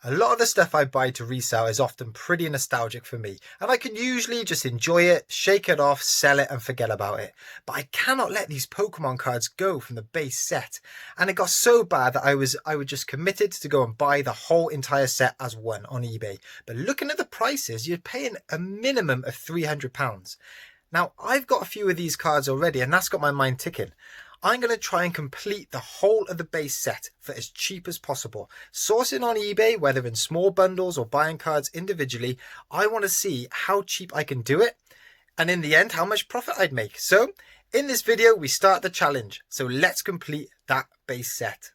A lot of the stuff I buy to resell is often pretty nostalgic for me, and I can usually just enjoy it, shake it off, sell it and forget about it. But I cannot let these Pokemon cards go from the base set, and it got so bad that I was just committed to go and buy the whole entire set as one on eBay. But looking at the prices, you're paying a minimum of £300. Now, I've got a few of these cards already, and that's got my mind ticking. I'm going to try and complete the whole of the base set for as cheap as possible. Sourcing on eBay, whether in small bundles or buying cards individually, I want to see how cheap I can do it, and in the end, how much profit I'd make. So, in this video, we start the challenge. So let's complete that base set.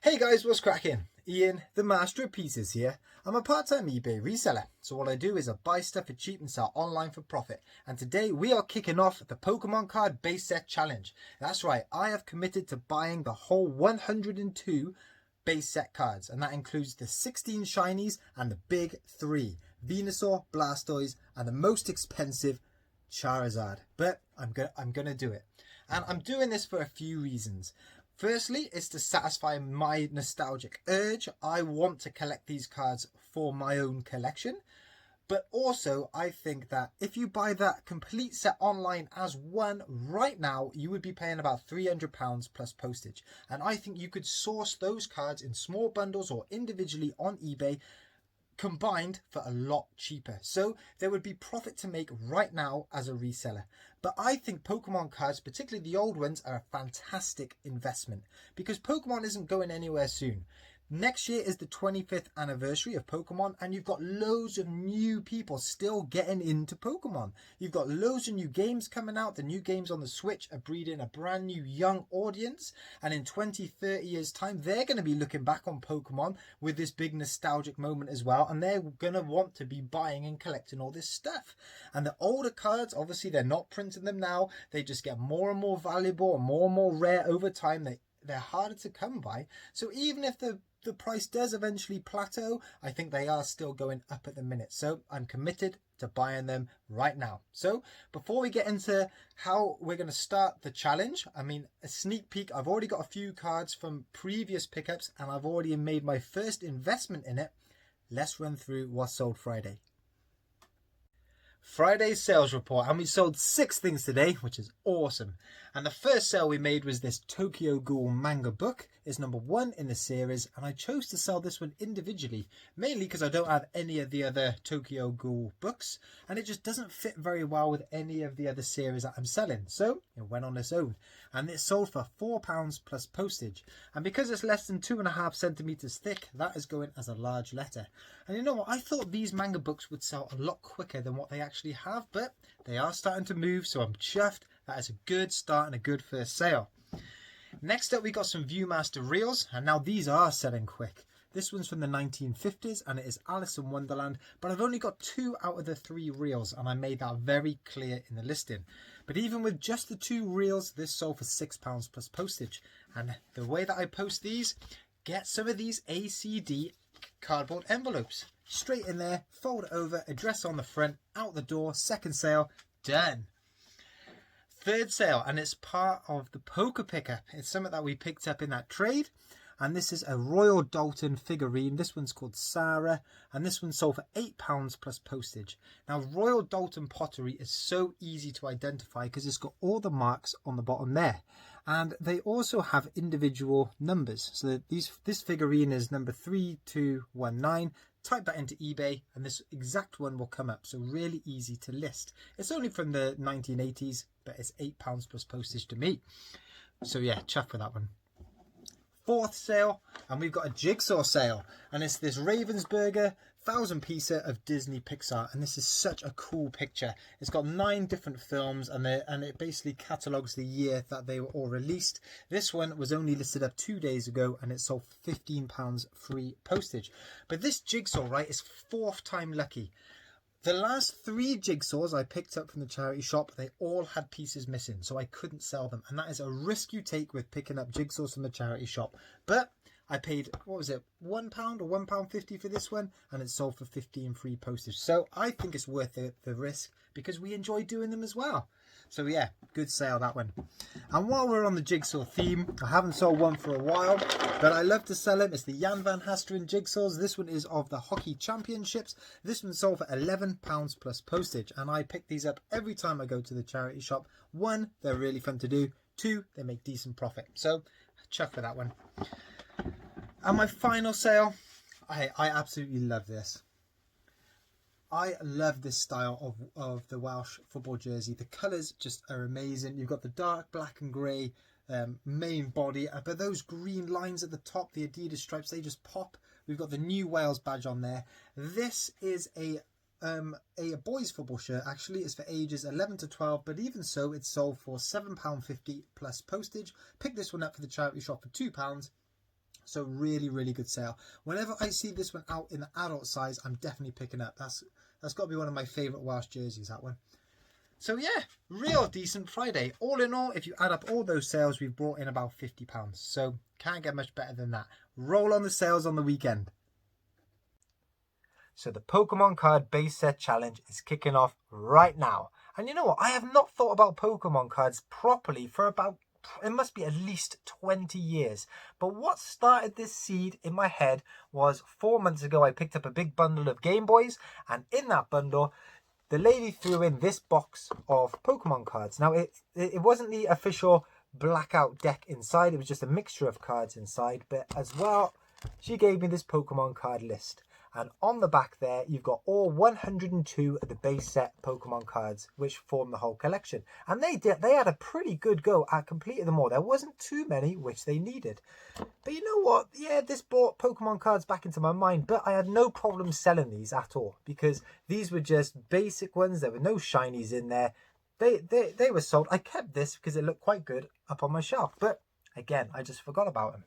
Hey guys, what's cracking? Ian, the master of pieces here. I'm a part-time eBay reseller, so what I do is I buy stuff for cheap and sell online for profit. And today we are kicking off the Pokemon card base set challenge. That's right, I have committed to buying the whole 102 base set cards, and that includes the 16 shinies and the big 3, Venusaur, Blastoise, and the most expensive Charizard. But I'm gonna do it, and I'm doing this for a few reasons. Firstly, it's to satisfy my nostalgic urge. I want to collect these cards for my own collection. But also, I think that if you buy that complete set online as one right now, you would be paying about £300 plus postage. And I think you could source those cards in small bundles or individually on eBay combined for a lot cheaper. So there would be profit to make right now as a reseller. But I think Pokemon cards, particularly the old ones, are a fantastic investment because Pokemon isn't going anywhere soon. Next year is the 25th anniversary of Pokemon, and you've got loads of new people still getting into Pokemon. You've got loads of new games coming out. The new games on the Switch are breeding a brand new young audience, and in 20-30 years time they're going to be looking back on Pokemon with this big nostalgic moment as well, and they're going to want to be buying and collecting all this stuff. And the older cards, obviously they're not printing them now, they just get more and more valuable and more rare over time. They're harder to come by, so even if the price does eventually plateau, I think they are still going up at the minute. So I'm committed to buying them right now. So before we get into how we're going to start the challenge, I mean, a sneak peek, I've already got a few cards from previous pickups and I've already made my first investment in it. Let's run through what sold Friday. Friday's sales report, and we sold 6 things today, which is awesome. And the first sale we made was this Tokyo Ghoul manga book. It's number 1 in the series, and I chose to sell this one individually, mainly because I don't have any of the other Tokyo Ghoul books, and it just doesn't fit very well with any of the other series that I'm selling. So it went on its own, and it sold for £4 plus postage. And because it's less than 2.5 centimeters thick, that is going as a large letter. And you know what? I thought these manga books would sell a lot quicker than what they actually have, but they are starting to move, so I'm chuffed. That is a good start and a good first sale. Next up, we got some Viewmaster reels, and now these are selling quick. This one's from the 1950s and it is Alice in Wonderland, but I've only got 2 out of the 3 reels, and I made that very clear in the listing. But even with just the 2 reels, this sold for £6 plus postage. And the way that I post these, get some of these ACD cardboard envelopes. Straight in there, fold it over, address on the front, out the door, second sale, done. Third sale, and it's part of the poker picker. It's something that we picked up in that trade, and this is a Royal Dalton figurine. This one's called Sarah, and this one sold for £8 plus postage. Now, Royal Dalton pottery is so easy to identify because it's got all the marks on the bottom there, and they also have individual numbers. So this figurine is number 3219. Type that into eBay and this exact one will come up, so really easy to list. It's only from the 1980s, but it's £8 plus postage to me. So yeah, chuffed with that one. Fourth sale, and we've got a jigsaw sale, and it's this Ravensburger 1000-piecer of Disney Pixar, and this is such a cool picture. It's got 9 different films, and it basically catalogues the year that they were all released. This one was only listed up 2 days ago, and it sold £15 free postage. But this jigsaw, right, is 4th time lucky. The last 3 jigsaws I picked up from the charity shop, they all had pieces missing, so I couldn't sell them. And that is a risk you take with picking up jigsaws from the charity shop. But I paid, what was it, £1 or £1.50 for this one, and it sold for 15 free postage. So I think it's worth the risk because we enjoy doing them as well. So yeah, good sale, that one. And while we're on the jigsaw theme, I haven't sold one for a while, but I love to sell them. It's the Jan van Hasteren jigsaws. This one is of the Hockey Championships. This one sold for £11 plus postage, and I pick these up every time I go to the charity shop. 1, they're really fun to do. 2, they make decent profit. So chuck for that one. And my final sale, I absolutely love this. I love this style of the Welsh football jersey. The colours just are amazing. You've got the dark black and grey main body, but those green lines at the top, the Adidas stripes, they just pop. We've got the New Wales badge on there. This is a boys football shirt. Actually, it's for ages 11 to 12, but even so, it's sold for £7.50 plus postage. Pick this one up for the charity shop for £2. So really, really good sale. Whenever I see this one out in the adult size, I'm definitely picking up. That's got to be one of my favourite Welsh jerseys, that one. So yeah, real decent Friday. All in all, if you add up all those sales, we've brought in about £50. So can't get much better than that. Roll on the sales on the weekend. So the Pokemon card base set challenge is kicking off right now. And you know what? I have not thought about Pokemon cards properly for about, it must be at least 20 years. But what started this seed in my head was 4 months ago, I picked up a big bundle of Game Boys. And in that bundle, the lady threw in this box of Pokemon cards. Now, it wasn't the official blackout deck inside. It was just a mixture of cards inside. But as well, she gave me this Pokemon card list. And on the back there, you've got all 102 of the base set Pokemon cards, which form the whole collection. And they had a pretty good go at completing them all. There wasn't too many which they needed. But you know what? Yeah, this brought Pokemon cards back into my mind. But I had no problem selling these at all, because these were just basic ones. There were no shinies in there. They were sold. I kept this because it looked quite good up on my shelf. But again, I just forgot about them.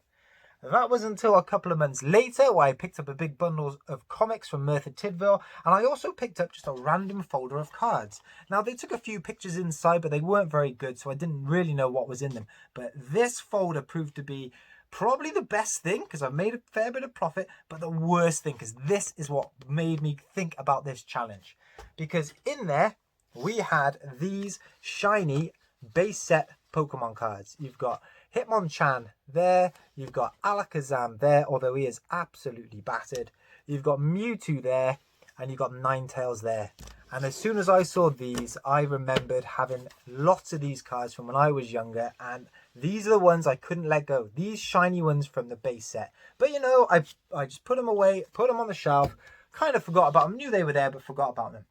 That was until a couple of months later, where I picked up a big bundle of comics from Merthyr Tydfil, and I also picked up just a random folder of cards. Now, they took a few pictures inside, but they weren't very good, so I didn't really know what was in them. But this folder proved to be probably the best thing, because I've made a fair bit of profit, but the worst thing, because this is what made me think about this challenge. Because in there, we had these shiny base set Pokemon cards. You've got Hitmonchan there, you've got Alakazam there, although he is absolutely battered. You've got Mewtwo there, and you've got Ninetales there. And as soon as I saw these, I remembered having lots of these cards from when I was younger, and these are the ones I couldn't let go. These shiny ones from the base set. But you know, I just put them away, put them on the shelf, kind of forgot about them, knew they were there, but forgot about them.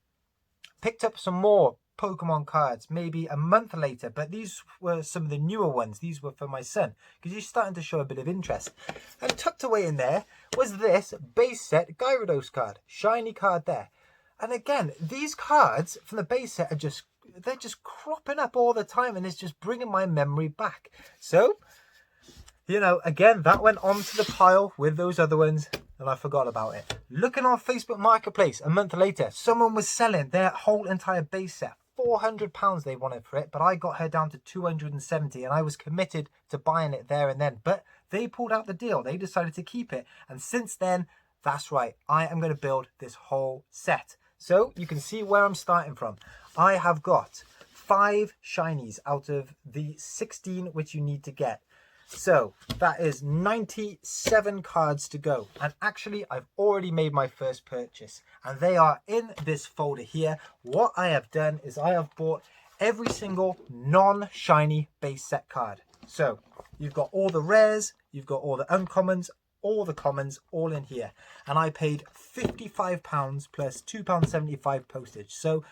Picked up some more Pokemon cards maybe a month later, but these were some of the newer ones. These were for my son, because he's starting to show a bit of interest. And tucked away in there was this base set Gyarados card, shiny card there. And again, these cards from the base set they're just cropping up all the time, and it's just bringing my memory back. So, you know, again, that went onto the pile with those other ones, and I forgot about it. Looking on Facebook Marketplace a month later, someone was selling their whole entire base set. £400 they wanted for it, but I got her down to 270, and I was committed to buying it there and then. But they pulled out the deal. They decided to keep it, and since then, that's right, I am going to build this whole set. So you can see where I'm starting from. I have got 5 shinies out of the 16 which you need to get. So that is 97 cards to go. And actually, I've already made my first purchase, and they are in this folder here. What I have done is I have bought every single non-shiny base set card. So you've got all the rares, you've got all the uncommons, all the commons, all in here. And I paid £55 plus £2.75 postage. So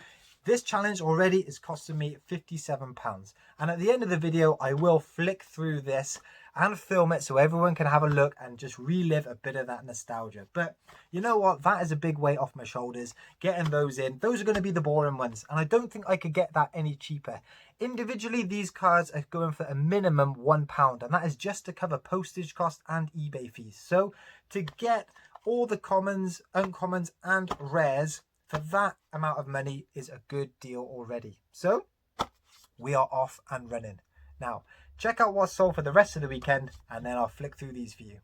this challenge already is costing me £57. And at the end of the video, I will flick through this and film it so everyone can have a look and just relive a bit of that nostalgia. But you know what? That is a big weight off my shoulders, getting those in. Those are going to be the boring ones, and I don't think I could get that any cheaper. Individually, these cards are going for a minimum £1, and that is just to cover postage cost and eBay fees. So to get all the commons, uncommons, and rares for that amount of money is a good deal already. So we are off and running. Now, check out what's sold for the rest of the weekend, and then I'll flick through these for you.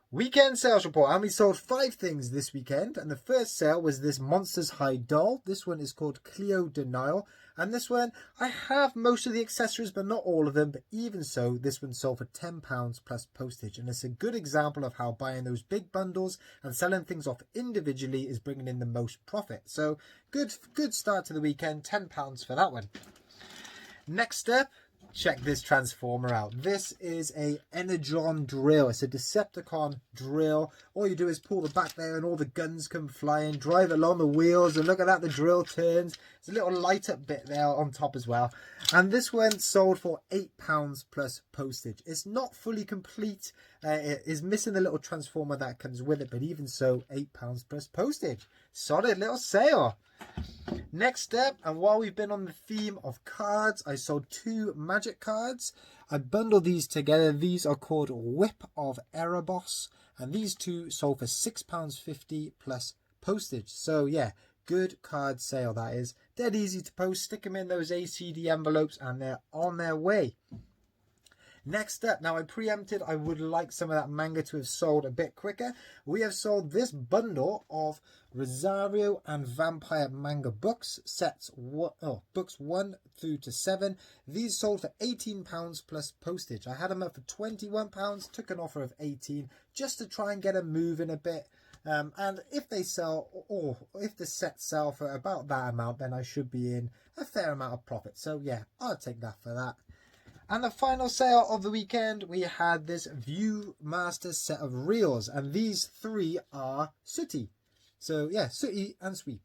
Weekend sales report, and we sold 5 things this weekend, and the first sale was this Monsters High doll. This one is called Cleo Denial, and this one, I have most of the accessories but not all of them, but even so, this one sold for £10 plus postage, and it's a good example of how buying those big bundles and selling things off individually is bringing in the most profit. So good start to the weekend, £10 for that one. Next up, check this transformer out. This is a Energon Drill. It's a Decepticon drill. All you do is pull the back there and all the guns come flying. Drive it along the wheels and look at that, the drill turns. There's a little light up bit there on top as well. And this one sold for £8 plus postage. It's not fully complete. It is missing the little transformer that comes with it, but even so, £8 plus postage. Solid little sale. Next up, and while we've been on the theme of cards, I sold 2 magic cards. I bundled these together. These are called Whip of Erebos, and these 2 sold for £6.50 plus postage. So yeah, good card sale that is. Dead easy to post. Stick them in those ACD envelopes and they're on their way. Next up, now I preempted I would like some of that manga to have sold a bit quicker. We have sold this bundle of Rosario and Vampire manga books, books 1 through to 7. These sold for £18 plus postage. I had them up for £21, took an offer of 18 just to try and get them moving a bit. And if they sell, or if the sets sell for about that amount, then I should be in a fair amount of profit. So yeah, I'll take that for that. And the final sale of the weekend, we had this Viewmaster set of reels, and these 3 are sooty. So yeah, sooty and sweep.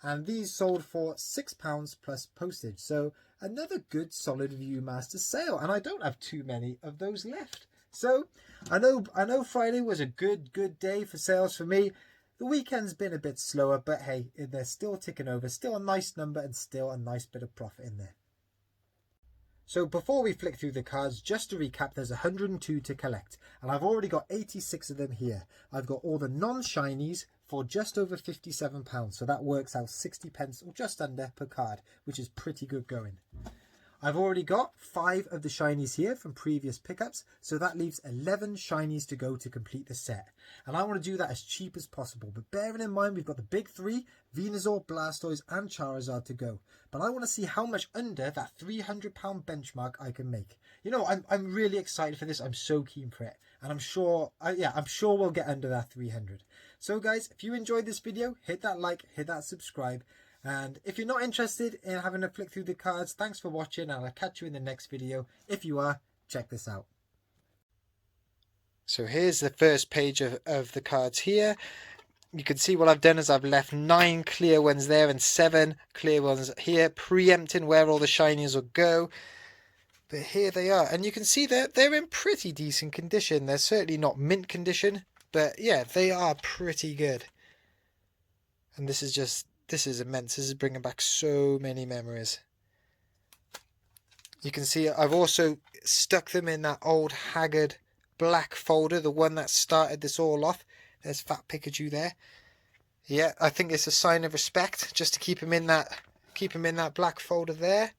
And these sold for £6 plus postage. So another good solid Viewmaster sale, and I don't have too many of those left. So I know Friday was a good day for sales for me. The weekend's been a bit slower, but hey, they're still ticking over. Still a nice number and still a nice bit of profit in there. So before we flick through the cards, just to recap, there's 102 to collect, and I've already got 86 of them here. I've got all the non-shinies for just over £57, so that works out 60p or just under per card, which is pretty good going. I've already got 5 of the shinies here from previous pickups, so that leaves 11 shinies to go to complete the set. And I want to do that as cheap as possible, but bearing in mind we've got the big 3, Venusaur, Blastoise and Charizard to go. But I want to see how much under that £300 benchmark I can make. You know, I'm really excited for this. I'm so keen for it. And I'm sure we'll get under that 300. So guys, if you enjoyed this video, hit that like, hit that subscribe. And if you're not interested in having a flick through the cards, thanks for watching, and I'll catch you in the next video. If you are, check this out. So here's the first page of the cards here. You can see what I've done is I've left 9 clear ones there and 7 clear ones here, preempting where all the shinies will go. But here they are, and you can see they're in pretty decent condition. They're certainly not mint condition, but yeah, they are pretty good. And this is immense. This is bringing back so many memories. You can see I've also stuck them in that old haggard black folder, the one that started this all off. There's Fat Pikachu there. Yeah, I think it's a sign of respect just to keep him in that black folder there.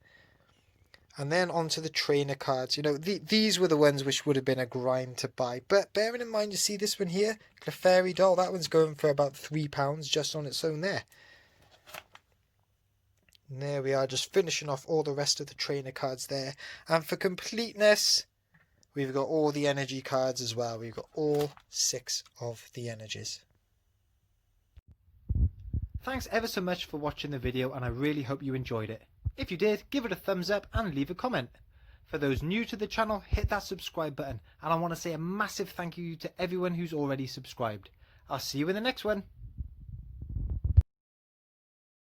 And then onto the trainer cards. You know, these were the ones which would have been a grind to buy. But bearing in mind, you see this one here, Clefairy doll, that one's going for about £3 just on its own there. And there we are, just finishing off all the rest of the trainer cards there. And for completeness, we've got all the energy cards as well. We've got all 6 of the energies. Thanks ever so much for watching the video, and I really hope you enjoyed it. If you did, give it a thumbs up and leave a comment. For those new to the channel, hit that subscribe button. And I want to say a massive thank you to everyone who's already subscribed. I'll see you in the next one.